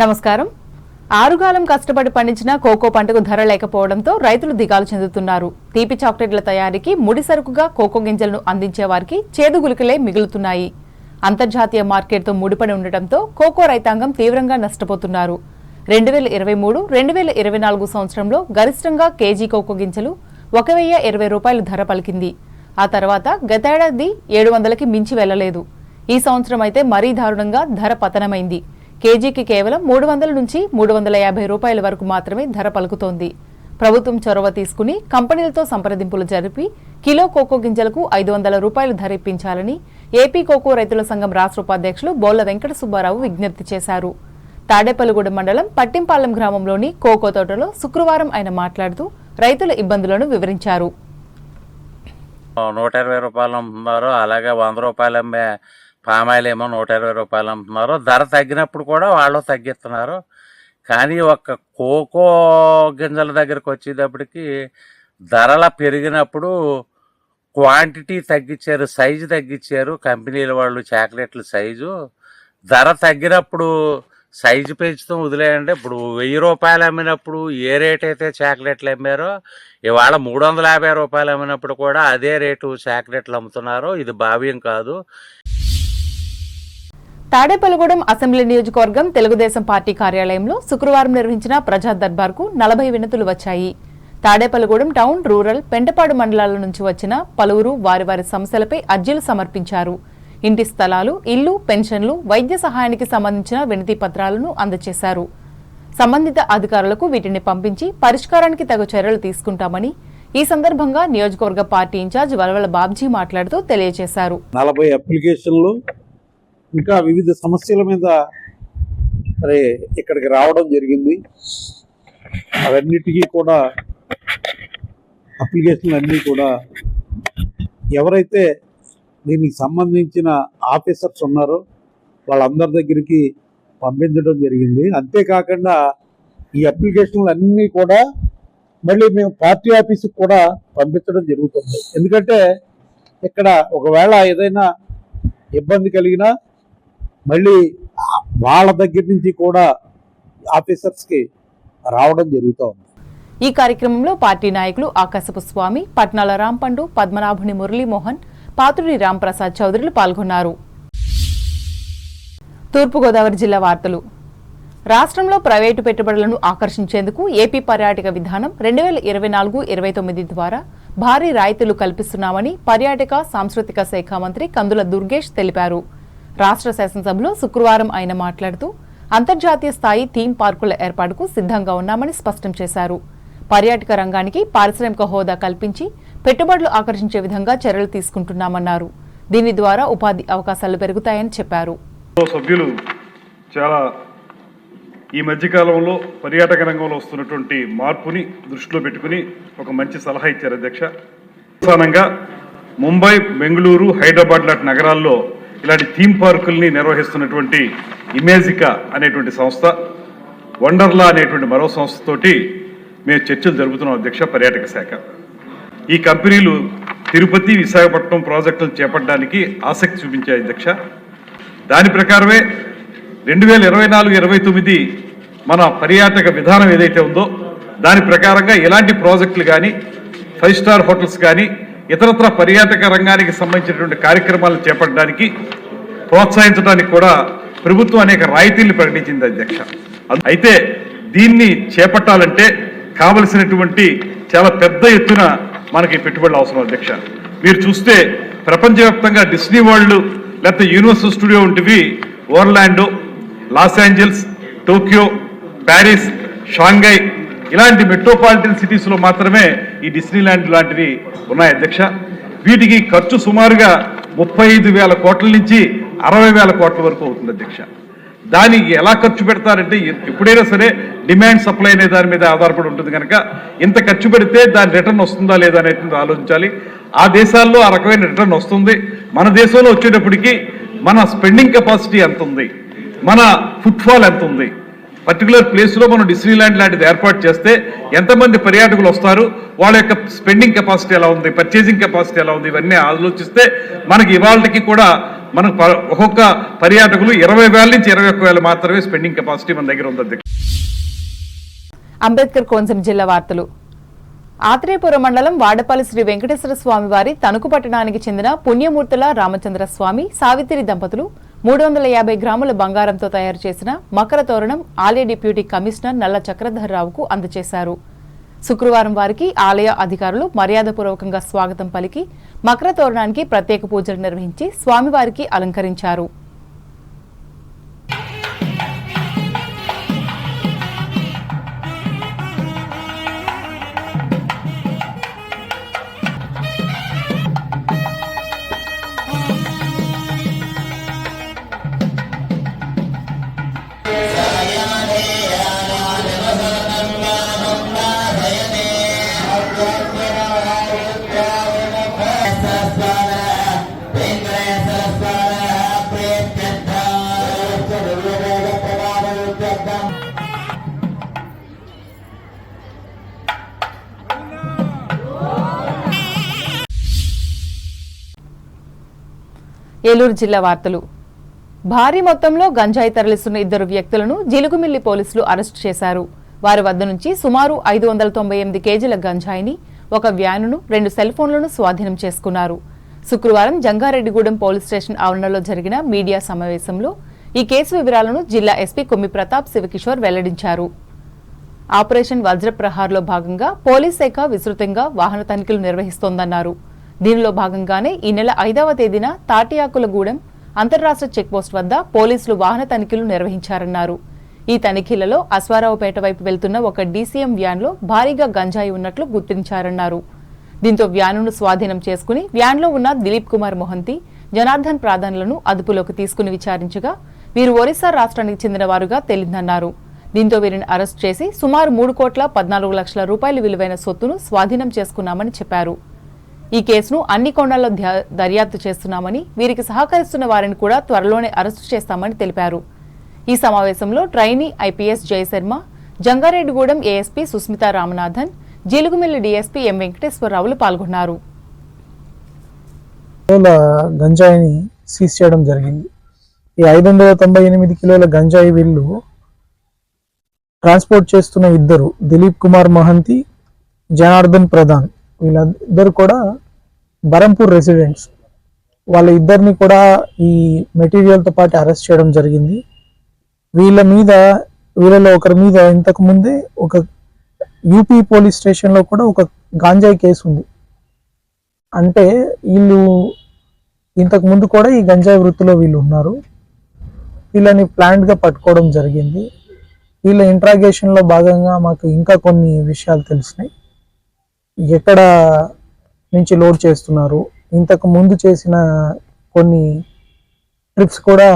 నమస్కారం. ఆరుగాలం కష్టపడి పండించిన కోకో పంటకు ధర లేకపోవడంతో రైతులు దిగాలు చెందుతున్నారు. తీపి చాక్లెట్ల తయారీకి ముడి సరుకుగా కోకో గింజలను అందించే వారికి చేదు గులికలే మిగులుతున్నాయి. అంతర్జాతీయ మార్కెట్తో ముడిపడి ఉండటంతో కోకో రైతాంగం తీవ్రంగా నష్టపోతున్నారు. 2023-2024 సంవత్సరంలో గరిష్టంగా కేజీ కోకో గింజలు 1020 రూపాయలు ధర పలికింది. ఆ తర్వాత గతేడాది 700కి మించి వెళ్లలేదు. ఈ సంవత్సరం అయితే మరీ దారుణంగా ధర పతనమైంది. కేజీకి కేవలం 300 నుంచి 350 రూపాయల వరకు మాత్రమే ధర పలుకుతోంది. ప్రభుత్వం చొరవ తీసుకుని కంపెనీలతో సంప్రదింపులు జరిపి కిలో కోకో గింజలకు 500 రూపాయలు ధర ఇప్పించాలని ఏపీ కోకో రైతుల సంఘం రాష్ట్ర ఉపాధ్యక్షులు బోళ్ల వెంకట సుబ్బారావు విజ్ఞప్తి చేశారు. తాడేపల్లిగూడెం మండలం పట్టింపాలెం గ్రామంలోని కోకో తోటలో శుక్రవారం ఆయన మాట్లాడుతూ రైతుల ఇబ్బందులను వివరించారు. 120 రూపాయలు అమ్ముతున్నారు, అలాగే 100 రూపాయలు అమ్మే పామాయిల్ ఏమో 120 రూపాయలు అమ్ముతున్నారు. ధర తగ్గినప్పుడు కూడా వాళ్ళు తగ్గిస్తున్నారు. కానీ ఒక్క కోకో గింజల దగ్గరికి వచ్చేటప్పటికి ధరల పెరిగినప్పుడు క్వాంటిటీ తగ్గించారు, సైజు తగ్గించారు కంపెనీల వాళ్ళు. చాక్లెట్ల సైజు ధర తగ్గినప్పుడు సైజు పెంచుతాం వదిలేయండి. ఇప్పుడు 1000 రూపాయలు అమ్మినప్పుడు ఏ రేట్ అయితే చాక్లెట్లు అమ్మారో ఇవాళ 350 రూపాయలు అమ్మినప్పుడు కూడా అదే రేటు చాక్లెట్లు అమ్ముతున్నారు. ఇది భావ్యం కాదు. తాడేపల్లిగూడెం అసెంబ్లీ నియోజకవర్గం తెలుగుదేశం పార్టీ కార్యాలయంలో శుక్రవారం నిర్వహించిన ప్రజా దర్బార్కు 40 వినతులు వచ్చాయి. తాడేపల్లిగూడెం టౌన్, రూరల్, పెంటపాడు మండలాల నుంచి వచ్చిన పలువురు వారి సమస్యలపై అర్జీలు సమర్పించారు. ఇంటి స్థలాలు, ఇల్లు, పెన్షన్లు, వైద్య సహాయానికి సంబంధించిన వినతి పత్రాలను అందజేశారు. సంబంధిత అధికారులకు వీటిని పంపించి పరిష్కారానికి తగు చర్యలు తీసుకుంటామని ఈ సందర్భంగా నియోజకవర్గ పార్టీ ఇన్ఛార్జ్ వలవల బాబ్జీ మాట్లాడుతూ తెలియజేశారు. 40 అప్లికేషన్లు ఇంకా వివిధ సమస్యల మీద ఇక్కడికి రావడం జరిగింది. అవన్నిటికీ కూడా అప్లికేషన్లు అన్నీ కూడా ఎవరైతే దీనికి సంబంధించిన ఆఫీసర్స్ ఉన్నారో వాళ్ళందరి దగ్గరికి పంపించడం జరిగింది. అంతేకాకుండా ఈ అప్లికేషన్లు అన్నీ కూడా మళ్ళీ మేము పార్టీ ఆఫీస్కి కూడా పంపించడం జరుగుతుంది. ఎందుకంటే ఇక్కడ ఒకవేళ ఏదైనా ఇబ్బంది కలిగినా మళ్ళీ వాళ్ళ దగ్గర నుంచి కూడా ఆఫీసర్స్కి రావడం జరుగుతూ ఉంది. ఈ కార్యక్రమంలో పార్టీ నాయకులు ఆకాశపు స్వామి, పట్నాల రాంపండు, పద్మనాభుని మురళీమోహన్, పాత్రుడి రాంప్రసాద్ చౌదరులు పాల్గొన్నారు. తూర్పుగోదావరి జిల్లా వార్తలు. రాష్ట్రంలో ప్రైవేటు పెట్టుబడులను ఆకర్షించేందుకు ఏపీ పర్యాటక విధానం 2024-29 ద్వారా భారీ రాయితీలు కల్పిస్తున్నామని పర్యాటక సాంస్కృతిక శాఖ మంత్రి కందుల దుర్గేష్ తెలిపారు. రాష్ట్ర శాసనసభలో శుక్రవారం ఆయన మాట్లాడుతూ అంతర్జాతీయ స్థాయి థీమ్ పార్కుల ఏర్పాటుకు సిద్ధంగా ఉన్నామని స్పష్టం చేశారు. పర్యాటక రంగానికి పారిశ్రామిక హోదా కల్పించి పెట్టుబడులు ఆకర్షించే విధంగా చర్యలు తీసుకుంటున్నామన్నారు. దీని ద్వారా ఉపాధి అవకాశాలు పెరుగుతాయని చెప్పారు. సభ్యులు చాలా ఈ మధ్యకాలంలో పర్యాటక రంగంలో వస్తున్నటువంటి మార్పుని దృష్టిలో పెట్టుకుని ఒక మంచి సలహా ఇచ్చారు అధ్యక్ష. ప్రధానంగా ముంబై, బెంగళూరు, హైదరాబాద్ లాంటి నగరాల్లో ఇలాంటి థీమ్ పార్కుల్ని నిర్వహిస్తున్నటువంటి ఇమేజికా అనేటువంటి సంస్థ, వండర్లా అనేటువంటి మరో సంస్థతోటి మేము చర్చలు జరుపుతున్నాం అధ్యక్ష. పర్యాటక శాఖ ఈ కంపెనీలు తిరుపతి, విశాఖపట్నం ప్రాజెక్టులను చేపట్టడానికి ఆసక్తి చూపించాయి అధ్యక్ష. దాని ప్రకారమే 2024-29 మన పర్యాటక విధానం ఏదైతే ఉందో దాని ప్రకారంగా ఎలాంటి ప్రాజెక్టులు కానీ, 5 స్టార్ హోటల్స్ కానీ, ఇతరత్ర పర్యాటక రంగానికి సంబంధించినటువంటి కార్యక్రమాలను చేపట్టడానికి ప్రోత్సహించడానికి కూడా ప్రభుత్వం అనేక రాయితీలు ప్రకటించింది అధ్యక్ష. అయితే దీన్ని చేపట్టాలంటే కావలసినటువంటి చాలా పెద్ద ఎత్తున మనకి పెట్టుబడులు అవసరం అధ్యక్ష. మీరు చూస్తే ప్రపంచవ్యాప్తంగా డిస్నీ వరల్డ్ లేకపోతే యూనివర్సల్ స్టూడియో వంటివి Orlando, Los Angeles, Tokyo, Paris, Shanghai ఇలాంటి మెట్రోపాలిటన్ సిటీస్లో మాత్రమే ఈ డిస్నీ ల్యాండ్ లాంటివి ఉన్నాయి అధ్యక్ష. వీటికి ఖర్చు సుమారుగా 35,000 కోట్ల నుంచి 60,000 కోట్ల వరకు అవుతుంది అధ్యక్ష. దానికి ఎలా ఖర్చు పెడతారంటే ఎప్పుడైనా సరే డిమాండ్ సప్లై అనే దాని మీద ఆధారపడి ఉంటుంది కనుక ఇంత ఖర్చు పెడితే దాని రిటర్న్ వస్తుందా లేదా అనేది ఆలోచించాలి. ఆ దేశాల్లో ఆ రకమైన రిటర్న్ వస్తుంది. మన దేశంలో వచ్చేటప్పటికి మన స్పెండింగ్ కెపాసిటీ ఎంత ఉంది, మన ఫుట్ఫాల్ ఎంత ఉంది, పర్టికులర్ ప్లేస్లో మనం డిస్నీ ల్యాండ్ లాంటిది ఏర్పాటు చేస్తే ఎంతమంది పర్యాటకులు వస్తారు, వాళ్ళ యొక్క స్పెండింగ్ కెపాసిటీ ఎలా ఉంది, పర్చేసింగ్ కెపాసిటీ ఎలా ఉంది, ఇవన్నీ ఆలోచిస్తే మనకి ఇవాళకి కూడా మనకు ఒక్కొక్క పర్యాటకులు 20,000 నుంచి 21,000 మాత్రమే స్పెండింగ్ కెపాసిటీ మన దగ్గర ఉంది అధ్యక్ష. అంబేద్కర్ కోనసీమ జిల్లా వార్తలు. ఆత్రేయపురం మండలం వాడపల్లి శ్రీ వెంకటేశ్వర స్వామి వారి తణుకు పట్టణానికి చెందిన పుణ్యమూర్తుల రామచంద్ర స్వామి సావిత్రి దంపతులు 350 గ్రాముల బంగారంతో తయారు చేసిన మకర తోరణం ఆలయ డిప్యూటీ కమిషనర్ నల్ల చక్రధర్రావుకు అందజేశారు. శుక్రవారం వారికి ఆలయ అధికారులు మర్యాదపూర్వకంగా స్వాగతం పలికి మకర తోరణానికి ప్రత్యేక పూజలు నిర్వహించి స్వామివారికి అలంకరించారు. ఏలూరు జిల్లా వార్తలు. భారీ మొత్తంలో గంజాయి తరలిస్తున్న 2 వ్యక్తులను జిలుగుమిల్లి పోలీసులు అరెస్టు చేశారు. వారి వద్ద నుంచి సుమారు 598 కేజీల గంజాయిని, ఒక వ్యానును, 2 సెల్ ఫోన్లను స్వాధీనం చేసుకున్నారు. శుక్రవారం జంగారెడ్డిగూడెం పోలీస్ స్టేషన్ ఆవరణలో జరిగిన మీడియా సమావేశంలో ఈ కేసు వివరాలను జిల్లా ఎస్పీ కొమ్మి ప్రతాప్ శివకిషోర్ వెల్లడించారు. ఆపరేషన్ వజ్రప్రహార్లో భాగంగా పోలీస్ శాఖ విస్తృతంగా వాహన తనిఖీలు నిర్వహిస్తోందన్నారు. దీనిలో భాగంగానే ఈ నెల 5వ తేదీన తాటియాకులగూడెం అంతర్రాష్ట్ర చెక్పోస్ట్ వద్ద పోలీసులు వాహన తనిఖీలు నిర్వహించారన్నారు. ఈ తనిఖీలలో అశ్వారావుపేట వైపు వెళ్తున్న ఒక డీసీఎం వ్యాన్లో భారీగా గంజాయి ఉన్నట్లు గుర్తించారన్నారు. దీంతో వ్యానును స్వాధీనం చేసుకుని వ్యాన్లో ఉన్న దిలీప్ కుమార్ మొహంతి, జనార్దన్ ప్రాధాన్లను అదుపులోకి తీసుకుని విచారించగా వీరు ఒరిస్సా రాష్ట్రానికి చెందిన వారుగా తేలిందన్నారు. దీంతో వీరిని అరెస్ట్ చేసి సుమారు 3,14,00,000 విలువైన సొత్తును స్వాధీనం చేసుకున్నామని చెప్పారు. ఈ కేసును అన్ని కోణాల్లో దర్యాప్తు చేస్తున్నామని, వీరికి సహకరిస్తున్న వారిని కూడా త్వరలోనే అరెస్టు చేస్తామని తెలిపారు. ఈ సమావేశంలో trainee IPS Jaya Sharma, Jangareddygudem ASP Susmitha Ramanathan, Jeelugumilli DSP M వెంకటేశ్వరరావులు పాల్గొన్నారు. గంజాయిని సీజ్ చేయడం జరిగింది. ఈ 598 కిలోల గంజాయి వీళ్ళు ట్రాన్స్పోర్ట్ చేస్తున్న 2 దిలీప్ కుమార్ మహంతి, జనార్దన్ ప్రధాన్, వీళ్ళిద్దరు కూడా బరంపూర్ రెసిడెంట్స్. వాళ్ళ ఇద్దరిని కూడా ఈ మెటీరియల్తో పాటు అరెస్ట్ చేయడం జరిగింది. వీళ్ళలో ఒకరి మీద ఇంతకు ముందే ఒక యూపీ పోలీస్ స్టేషన్లో కూడా ఒక గాంజాయి కేసు ఉంది. అంటే వీళ్ళు ఇంతకు ముందు కూడా ఈ గంజాయి వృత్తిలో వీళ్ళు ఉన్నారు. వీళ్ళని ప్లాంట్గా పట్టుకోవడం జరిగింది. వీళ్ళ ఇంట్రాగేషన్లో భాగంగా మాకు ఇంకా కొన్ని విషయాలు తెలిసినాయి. ఎక్కడ నుంచి లోడ్ చేస్తున్నారు, ఇంతకు ముందు చేసిన కొన్ని ట్రిప్స్ కూడా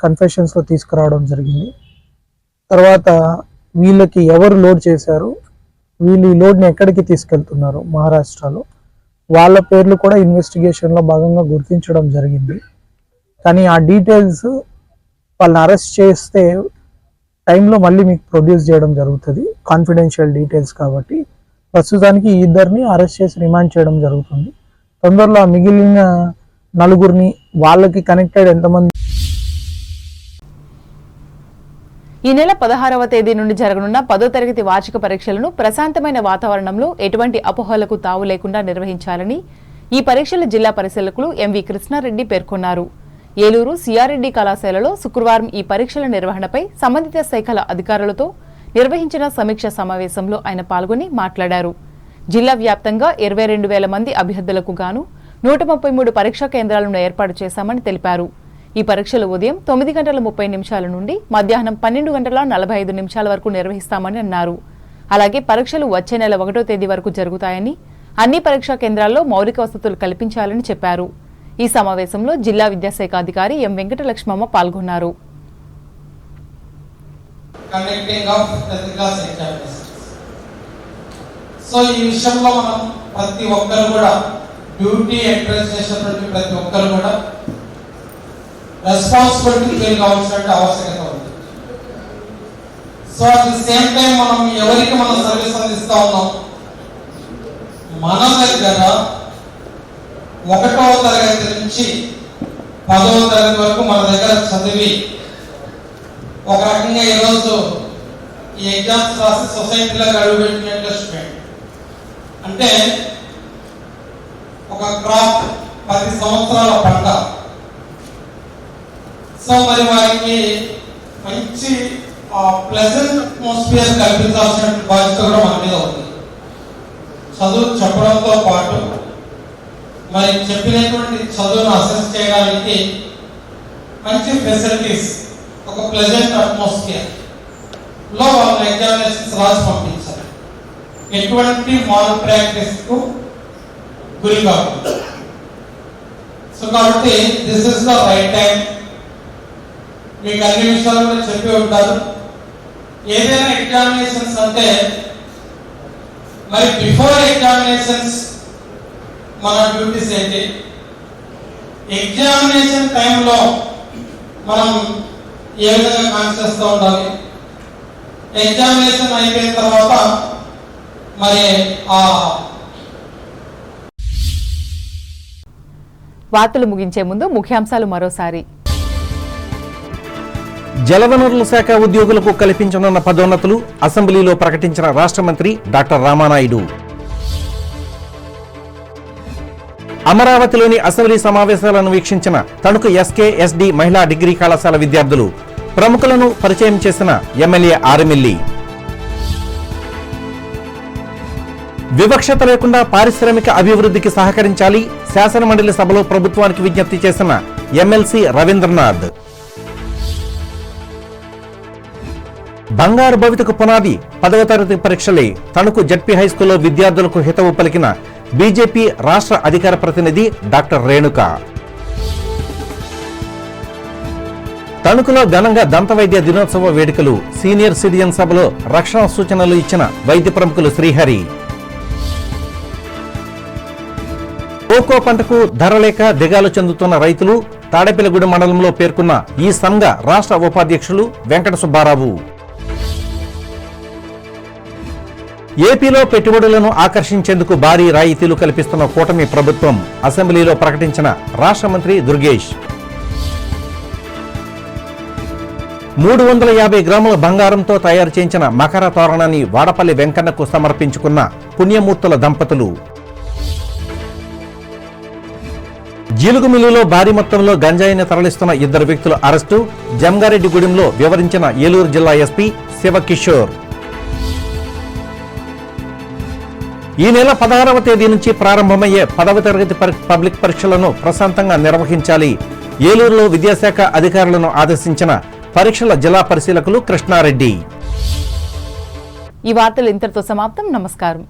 కన్ఫెషన్స్లో తీసుకురావడం జరిగింది. తర్వాత వీళ్ళకి ఎవరు లోడ్ చేశారు, వీళ్ళు ఈ లోడ్ని ఎక్కడికి తీసుకెళ్తున్నారు మహారాష్ట్రలో, వాళ్ళ పేర్లు కూడా ఇన్వెస్టిగేషన్లో భాగంగా గుర్తించడం జరిగింది. కానీ ఆ డీటెయిల్స్ వాళ్ళని అరెస్ట్ చేస్తే టైంలో మళ్ళీ మీకు ప్రొడ్యూస్ చేయడం జరుగుతుంది, కాన్ఫిడెన్షియల్ డీటెయిల్స్ కాబట్టి. ప్రస్తుతానికి ఈ 2 అరెస్ట్ చేసి రిమాండ్ చేయడం జరుగుతుంది. తొందరలో మిగిలిన 4 వాళ్ళకి కనెక్టెడ్ ఎంతమంది. ఈ నెల 16వ తేదీ నుండి జరగనున్న 10వ తరగతి వార్షిక పరీక్షలను ప్రశాంతమైన వాతావరణంలో ఎటువంటి అపోహలకు తావు లేకుండా నిర్వహించాలని ఈ పరీక్షల జిల్లా పరిశీలకులు ఎంవి కృష్ణారెడ్డి పేర్కొన్నారు. ఏలూరు సిఆర్రెడ్డి కళాశాలలో శుక్రవారం ఈ పరీక్షల నిర్వహణపై సంబంధిత శాఖల అధికారులతో నిర్వహించిన సమీక్ష సమావేశంలో ఆయన పాల్గొని మాట్లాడారు. జిల్లా వ్యాప్తంగా 22,000 మంది అభ్యర్థులకు గాను 133 పరీక్షా కేంద్రాలను ఏర్పాటు చేశామని తెలిపారు. ఈ పరీక్షలు ఉదయం 9:30 నుండి మధ్యాహ్నం 12:45 వరకు నిర్వహిస్తామని అన్నారు. అలాగే పరీక్షలు వచ్చే నెల 1వ తేదీ వరకు జరుగుతాయని, అన్ని పరీక్షా కేంద్రాల్లో మౌలిక వసతులు కల్పించాలని చెప్పారు. ఈ సమావేశంలో జిల్లా విద్యాశాఖ అధికారి ఎం వెంకటలక్ష్మమ్మ పాల్గొన్నారు. సో ఈ విషయంలో మనం ప్రతి ఒక్కరు కూడా డ్యూటీ ఎంట్రెన్స్ చేసినటువంటి ప్రతి ఒక్కరు కూడా రెస్పాన్సిబిలిటీ ఫీల్ కావాల్సిన ఆవశ్యకత ఉంది. So at the same time మనం ఎవరికి మనం సర్వీస్ అందిస్తా ఉన్నాం, మన దగ్గర 1వ తరగతి నుంచి 10వ తరగతి వరకు మన దగ్గర చదివి ఒక రకంగా ఈరోజు ఈ ఎగ్జామ్స్ రాసి సొసైటీలోకి అడుగుపెట్టిన స్టూడెంట్ అంటే ఒక క్రాప్ 10 సంవత్సరాల పంట. సో మరి వారికి మంచి ప్లెజెంట్ అట్మాస్ఫియర్ కల్పించాల్సిన బాధ్యత కూడా మన మీద ఉంది. చదువు చెప్పడంతో పాటు మరి చెప్పినటువంటి చదువును అసెస్ చేయడానికి మంచి ఫెసిలిటీస్, ఒక ప్లెజెంట్ అట్మాస్ఫియర్ లో వాళ్ళ ఎగ్జామినేషన్స్ రాసి పంపించాలి. ఎటువంటి మాల్ ప్రాక్టీస్ కు గురి కాకుండా. సో కాబట్టి this is the right time. మీకు అన్ని విషయాలు కూడా చెప్పి ఉంటారు. ఏదైనా ఎగ్జామినేషన్స్ అంటే మరి బిఫోర్ ఎగ్జామినేషన్స్ మన డ్యూటీస్ ఏంటి, ఎగ్జామినేషన్ టైంలో మనం ఏ విధంగా కాన్షియస్తో ఉండాలి, ఎగ్జామినేషన్ అయిపోయిన తర్వాత మరి వార్తలు ముగించే ముందు ముఖ్యాంశాలు మరోసారి. జలవనరుల శాఖ ఉద్యోగులకు కల్పించనున్న పదోన్నతులు అసెంబ్లీలో ప్రకటించిన రాష్ట్ర మంత్రి డాక్టర్ రామానాయుడు. అమరావతిలోని అసెంబ్లీ సమావేశాలను వీక్షించిన తణుకు ఎస్కేఎస్డి మహిళా డిగ్రీ కళాశాల విద్యార్థులు, ప్రముఖులను పరిచయం చేసిన ఎమ్మెల్యే ఆర్ఎమ్ఎల్ఏ. వివక్షత లేకుండా పారిశ్రామిక అభివృద్ధికి సహకరించాలి, శాసనమండలి సభలో ప్రభుత్వానికి విజ్ఞప్తి చేసిన ఎమ్మెల్సీ రవీంద్రనాథ్. బంగారు భవితకు పునాది 10వ తరగతి పరీక్షలే, తణుకు జడ్పీ హైస్కూల్లో విద్యార్థులకు హితవు పలికిన బీజేపీ రాష్ట్ర అధికార ప్రతినిధి డాక్టర్ రేణుక. తణుకులో ఘనంగా దంతవైద్య దినోత్సవ వేడుకలు, సీనియర్ సిటిజన్ సభలో రక్షణ సూచనలు ఇచ్చిన వైద్య ప్రముఖులు శ్రీహరి. కోకో పంటకు ధర లేక దిగాలు చెందుతున్న రైతులు, తాడేపల్లిగూడెం మండలంలో పేర్కొన్న ఈ సంఘ రాష్ట్ర ఉపాధ్యక్షులు వెంకట సుబ్బారావు. ఏపీలో పెట్టుబడులను ఆకర్షించేందుకు భారీ రాయితీలు కల్పిస్తున్న కూటమి ప్రభుత్వం, అసెంబ్లీలో ప్రకటించిన రాష్ట్ర మంత్రి దుర్గేష్. 350 గ్రాముల బంగారంతో తయారు చేయించిన మకర తోరణాన్ని వాడపల్లి వెంకన్నకు సమర్పించుకున్న పుణ్యమూర్తుల దంపతులు. జీలుగు మిల్లులో భారీ మొత్తంలో గంజాయిని తరలిస్తున్న 2 వ్యక్తుల అరెస్టు, జంగారెడ్డిగూడెంలో వివరించిన ఏలూరు జిల్లా ఎస్పీ శివకిషోర్. ఈ నెల 16వ తేదీ నుంచి ప్రారంభమయ్యే 10వ తరగతి పబ్లిక్ పరీక్షలను ప్రశాంతంగా నిర్వహించాలి, ఏలూరులో విద్యాశాఖ అధికారులను ఆదేశించిన పరీక్షల జిల్లా పరిశీలకులు కృష్ణారెడ్డి. ఈ వార్తలు ఇంతటితో సమాప్తం. నమస్కారం.